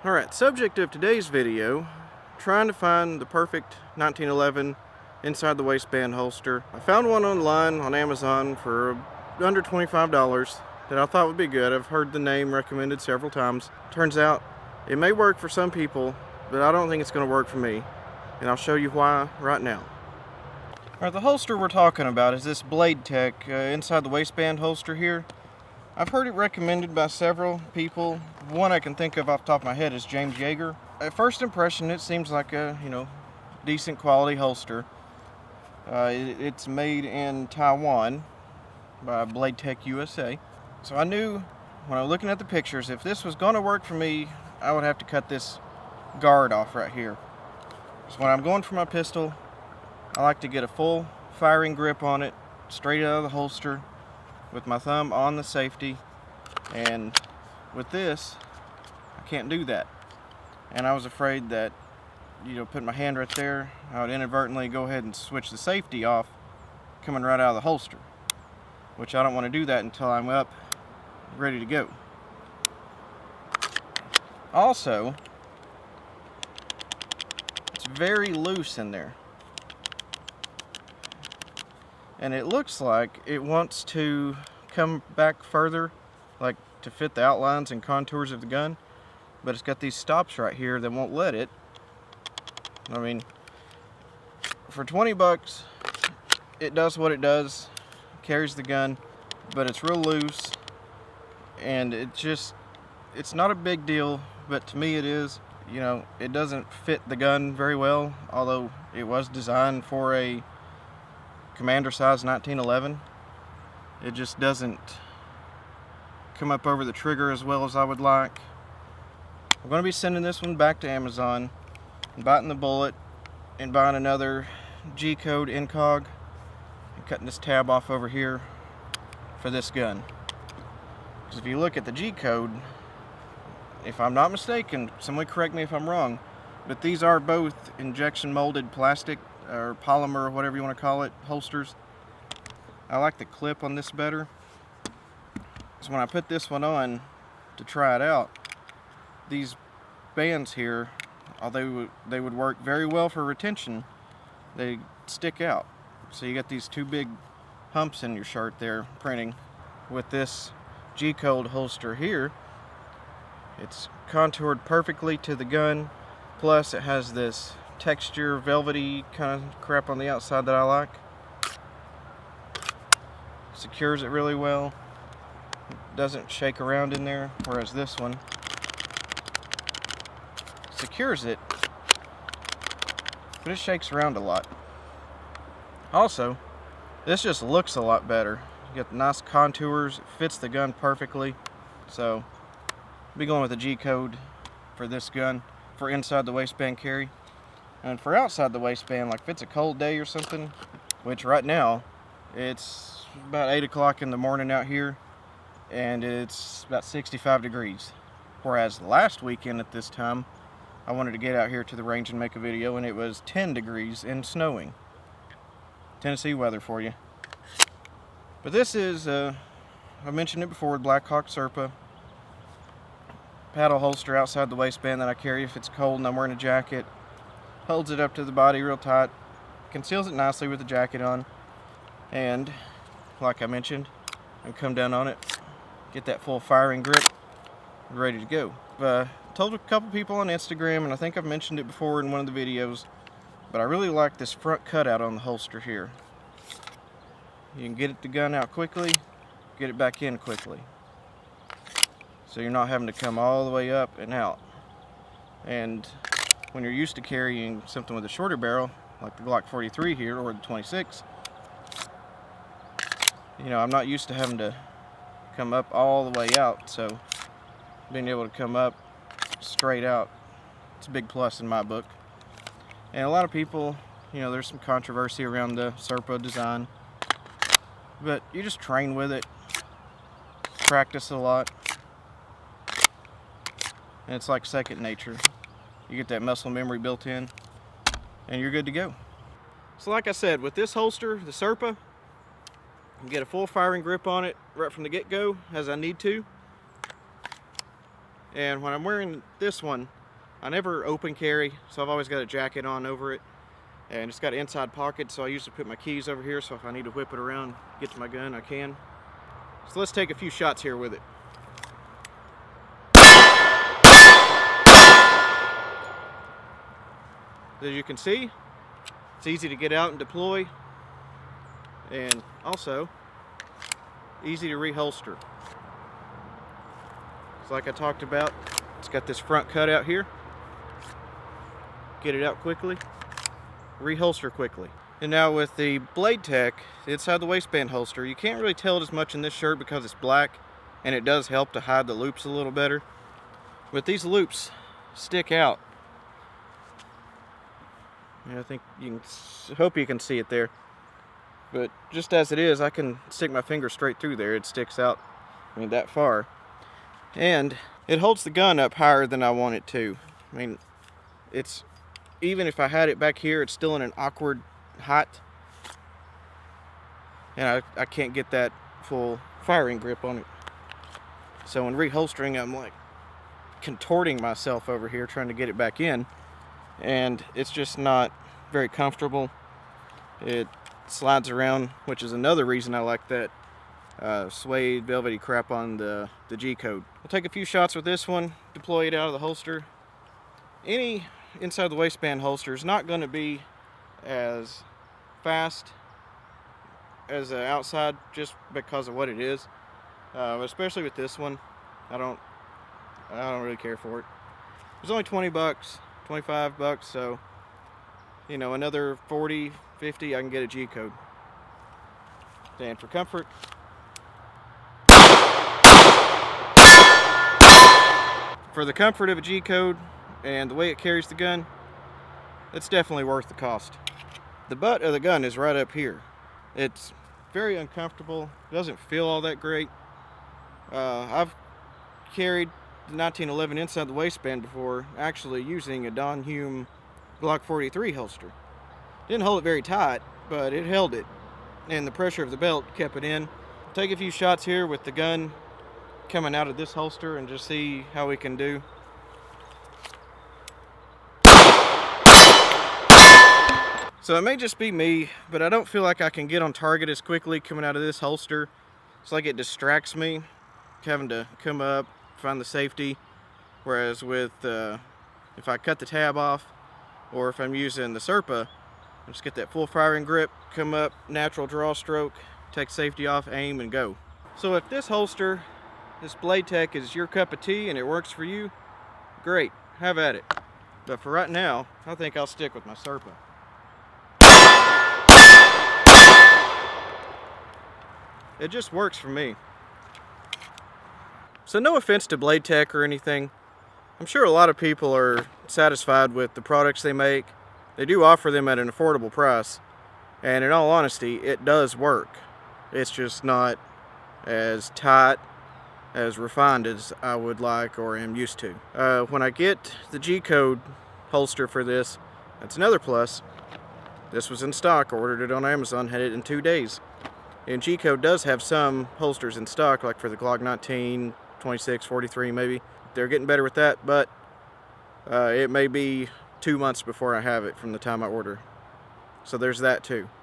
Alright, subject of today's video, trying to find the perfect 1911 inside the waistband holster. I found one online on Amazon for under $25 that I thought would be good. I've heard the name recommended several times. Turns out it may work for some people, but I don't think it's going to work for me. And I'll show you why right now. Alright, the holster we're talking about is this Blade Tech inside the waistband holster here. I've heard it recommended by several people. One I can think of off the top of my head is James Yeager. At first impression, it seems like a, decent quality holster. It's made in Taiwan by Blade Tech USA. So I knew when I was looking at the pictures, if this was going to work for me, I would have to cut this guard off right here. So when I'm going for my pistol, I like to get a full firing grip on it, straight out of the holster, with my thumb on the safety. And with this, I can't do that. And I was afraid that, putting my hand right there, I would inadvertently go ahead and switch the safety off, coming right out of the holster, which I don't want to do that until I'm up, ready to go. Also, it's very loose in there. And it looks like it wants to come back further, like to fit the outlines and contours of the gun, but it's got these stops right here that won't let it. I mean, for 20 bucks, it does what it does, carries the gun, but it's real loose, and it's not a big deal, but to me it is. It doesn't fit the gun very well, although it was designed for a commander size 1911. It just doesn't come up over the trigger as well as I would like. I'm going to be sending this one back to Amazon and biting the bullet and buying another G-code incog and cutting this tab off over here for this gun. Because if you look at the G-code, if I'm not mistaken, somebody correct me if I'm wrong, but these are both injection molded plastic or polymer, or whatever you want to call it, holsters. I like the clip on this better. So when I put this one on to try it out, these bands here, although they would work very well for retention, they stick out. So you got these two big humps in your shirt there printing. With this G-code holster here, it's contoured perfectly to the gun, plus it has this texture, velvety kind of crap on the outside that I like. Secures it really well. Doesn't shake around in there, whereas this one secures it, but it shakes around a lot. Also, this just looks a lot better. You got the nice contours, it fits the gun perfectly. So I'll be going with the G-code for this gun for inside the waistband carry. And for outside the waistband, like if it's a cold day or something, which right now it's about 8 o'clock in the morning out here and it's about 65 degrees. Whereas last weekend at this time, I wanted to get out here to the range and make a video, and it was 10 degrees and snowing. Tennessee weather for you. But this is, I mentioned it before, Black Hawk Serpa paddle holster outside the waistband that I carry if it's cold and I'm wearing a jacket. Holds it up to the body real tight, conceals it nicely with the jacket on, and like I mentioned, I can come down on it, get that full firing grip, ready to go. I told a couple people on Instagram, and I think I've mentioned it before in one of the videos, but I really like this front cutout on the holster here. You can get the gun out quickly, get it back in quickly, so you're not having to come all the way up and out. And when you're used to carrying something with a shorter barrel, like the Glock 43 here, or the 26, I'm not used to having to come up all the way out, so being able to come up straight out, it's a big plus in my book. And a lot of people, there's some controversy around the Serpa design, but you just train with it, practice a lot, and it's like second nature. You get that muscle memory built in, and you're good to go. So like I said, with this holster, the Serpa, you can get a full firing grip on it right from the get-go as I need to. And when I'm wearing this one, I never open carry, so I've always got a jacket on over it. And it's got an inside pocket, so I usually put my keys over here, so if I need to whip it around, get to my gun, I can. So let's take a few shots here with it. As you can see, it's easy to get out and deploy, and also easy to reholster. So like I talked about, it's got this front cutout here. Get it out quickly, reholster quickly. And now with the Blade Tech, the inside the waistband holster, you can't really tell it as much in this shirt because it's black, and it does help to hide the loops a little better. But these loops stick out. And I think you can, hope you can see it there. But just as it is, I can stick my finger straight through there. It sticks out, I mean, that far. And it holds the gun up higher than I want it to. I mean, it's, even if I had it back here, it's still in an awkward height. And I can't get that full firing grip on it. So when reholstering, I'm like contorting myself over here trying to get it back in. And it's just not very comfortable. It slides around, which is another reason I like that suede velvety crap on the G-code. I'll take a few shots with this one, deploy it out of the holster. Any inside the waistband holster is not going to be as fast as the outside just because of what it is. Especially with this one, I don't really care for it. It's only 20 bucks. 25 bucks, so you know, another 40, 50, I can get a G-code. And for comfort, for the comfort of a G-code and the way it carries the gun, it's definitely worth the cost. The butt of the gun is right up here. It's very uncomfortable. It doesn't feel all that great. I've carried the 1911 inside the waistband before, actually using a Don Hume Glock 43 holster. Didn't hold it very tight, but it held it, and the pressure of the belt kept it in. Take a few shots here with the gun coming out of this holster and just see how we can do. So it may just be me, but I don't feel like I can get on target as quickly coming out of this holster. It's like it distracts me, having to come up, find the safety, whereas with if I cut the tab off, or if I'm using the Serpa, I just get that full firing grip, come up, natural draw stroke, take safety off, aim, and go. So if this holster, this Blade Tech, is your cup of tea and it works for you, great, have at it. But for right now, I think I'll stick with my Serpa. It just works for me. So no offense to Blade Tech or anything. I'm sure a lot of people are satisfied with the products they make. They do offer them at an affordable price. And in all honesty, it does work. It's just not as tight, as refined as I would like or am used to. When I get the G-code holster for this, that's another plus. This was in stock, ordered it on Amazon, had it in 2 days. And G-code does have some holsters in stock, like for the Glock 19, 26, 43 maybe. They're getting better with that, but it may be 2 months before I have it from the time I order. So there's that too.